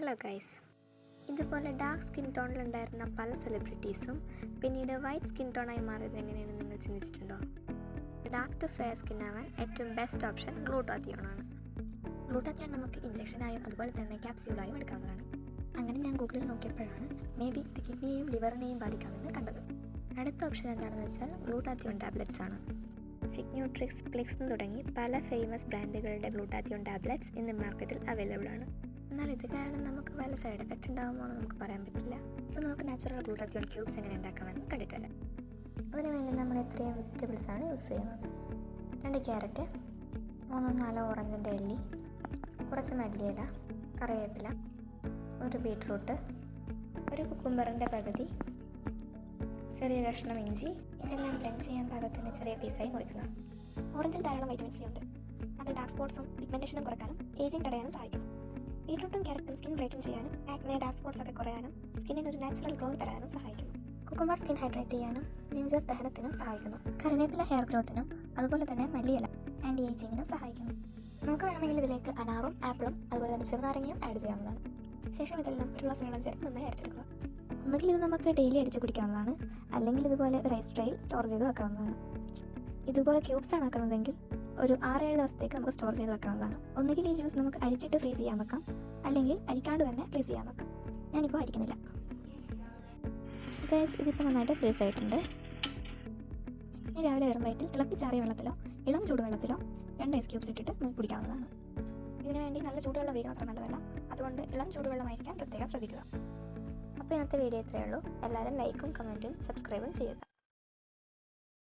Hello guys, ഇതുപോലെ dark skin ടോണിലുണ്ടായിരുന്ന പല സെലിബ്രിറ്റീസും പിന്നീട് വൈറ്റ് സ്കിൻ ടോണായി മാറിയത് എങ്ങനെയാണെന്ന് നിങ്ങൾ ചിന്തിച്ചിട്ടുണ്ടോ? ഡാർക്ക് ടു ഫെയർ സ്കിൻ ആവാൻ ഏറ്റവും ബെസ്റ്റ് ഓപ്ഷൻ ഗ്ലൂട്ടാത്തിയോണാണ്. ഗ്ലൂട്ടാത്തിയോൺ നമുക്ക് ഇഞ്ചക്ഷനായും അതുപോലെ തന്നെ ക്യാപ്സ്യൂളായും എടുക്കാവുന്നതാണ്. അങ്ങനെ ഞാൻ ഗൂഗിളിൽ നോക്കിയപ്പോഴാണ് ഇത് കിഡ്നിയെയും ലിവറിനെയും ബാധിക്കാമെന്ന് കണ്ടത്. അടുത്ത ഓപ്ഷൻ എന്താണെന്ന് വെച്ചാൽ ഗ്ലൂട്ടാത്തിയോൺ ടാബ്ലറ്റ്സ് ആണ്. സിഗ്ന്യൂട്രിക്സ്, പ്ലിക്സ് തുടങ്ങി പല ഫേമസ് ബ്രാൻഡുകളുടെ ഗ്ലൂട്ടാത്തിയോൺ ടാബ്ലറ്റ്സ് ഇന്ന് മാർക്കറ്റിൽ അവൈലബിൾ ആണ്. എന്നാൽ ഇത് കാരണം നമുക്ക് വല്ല സൈഡ് എഫക്റ്റ് ഉണ്ടാകുമോ എന്ന് നമുക്ക് പറയാൻ പറ്റില്ല. സോ നമുക്ക് നാച്ചുറൽ ഗ്ലൂട്ടാത്തിയോൺ ക്യൂബ്സ് എങ്ങനെ ഉണ്ടാക്കാമെന്ന് കണ്ടിട്ട് വരാം. അതിനുവേണ്ടി നമ്മൾ ഇത്രയും വെജിറ്റബിൾസ് ആണ് യൂസ് ചെയ്യുന്നത്. 2 ക്യാരറ്റ്, 3-4 ഓറഞ്ചിൻ്റെ എല്ലി, കുറച്ച് മല്ലിയില, കറിവേപ്പില, 1 ബീട്രൂട്ട്, 1 കുക്കുംബറിൻ്റെ പകുതി, ചെറിയ കഷ്ണം ഇഞ്ചി. ഇതെല്ലാം ബ്ലെൻഡ് ചെയ്യാൻ പാകത്തിന് ചെറിയ പീസായി മുറിക്കുക. ഓറഞ്ചിൽ ധാരാളം വൈറ്റമിൻ സി ഉണ്ട്. അത് ഡാർക്ക് സ്പോട്ട്സും പിഗ്മെൻറ്റേഷനും കുറയ്ക്കാനും ഏജിങ് തടയാനും സഹായിക്കും. ബീട്രൂട്ടും ക്യാരറ്റും സ്കിൻ ബ്രൈറ്റൻ ചെയ്യാനും ആക്നെ, ഡാർക്ക് സ്പോട്ട്സ് ഒക്കെ കുറയാനും സ്കിന്നിന് ഒരു നാച്ചുറൽ ഗ്ലോ തരാനും സഹായിക്കുന്നു. കുക്കുംബർ സ്കിൻ ഹൈഡ്രേറ്റ് ചെയ്യാനും ജിഞ്ചർ ദഹനത്തിനും സഹായിക്കുന്നു. കറിവേപ്പില ഹെയർ ഗ്രോത്തിനും അതുപോലെ തന്നെ മല്ലിയില ആൻറ്റി ഏജിങ്ങിനും സഹായിക്കുന്നു. നമുക്ക് വേണമെങ്കിൽ ഇതിലേക്ക് അനാറും ആപ്പിളും അതുപോലെ തന്നെ ചെറുനാരങ്ങയും ആഡ് ചെയ്യാവുന്നതാണ്. ശേഷം ഇതെല്ലാം ഒരു ഗ്ലാസ് വെള്ളം ചേർത്ത് നന്നായി അരച്ചെടുക്കുക. ഒന്നുകിൽ ഇത് നമുക്ക് ഡെയിലി അടിച്ച് കുടിക്കാവുന്നതാണ്, അല്ലെങ്കിൽ ഇതുപോലെ ഒരു ഐസ് ട്രേയിൽ സ്റ്റോർ ചെയ്ത് വെക്കാവുന്നതാണ്. ഇതുപോലെ ക്യൂബ്സ് ആണ് ആക്കുന്നതെങ്കിൽ ഒരു 6-7 ദിവസത്തേക്ക് നമുക്ക് സ്റ്റോർ ചെയ്ത് വെക്കാവുന്നതാണ്. ഒന്നുകിൽ ഈ ജ്യൂസ് നമുക്ക് അരിച്ചിട്ട് ഫ്രീസ് ചെയ്യാൻ വെക്കാം, അല്ലെങ്കിൽ അരിക്കാണ്ട് തന്നെ ഫ്രീസ് ചെയ്യാൻ വെക്കാം. ഞാനിപ്പോൾ അരിക്കുന്നില്ല. ഇതിപ്പോൾ നന്നായിട്ട് ഫ്രീസ് ആയിട്ടുണ്ട്. ഇനി രാവിലെ വെറും വയറ്റിൽ തിളപ്പിച്ചാറിയ വെള്ളത്തിലോ ഇളം ചൂടുവെള്ളത്തിലോ 2 ഐസ് ക്യൂബ്സ് ഇട്ടിട്ട് നമുക്ക് കുടിക്കാവുന്നതാണ്. ഇതിനു വേണ്ടി നല്ല ചൂടുവെള്ളം ഉപയോഗിക്കാൻ അത്ര നല്ലതല്ല, അതുകൊണ്ട് ഇളം ചൂടുവെള്ളമായിരിക്കാൻ പ്രത്യേകം ശ്രദ്ധിക്കുക. അപ്പോൾ ഇന്നത്തെ വീഡിയോ ഇത്രയേ ഉള്ളൂ. എല്ലാവരും ലൈക്കും കമൻറ്റും സബ്സ്ക്രൈബും ചെയ്യുക.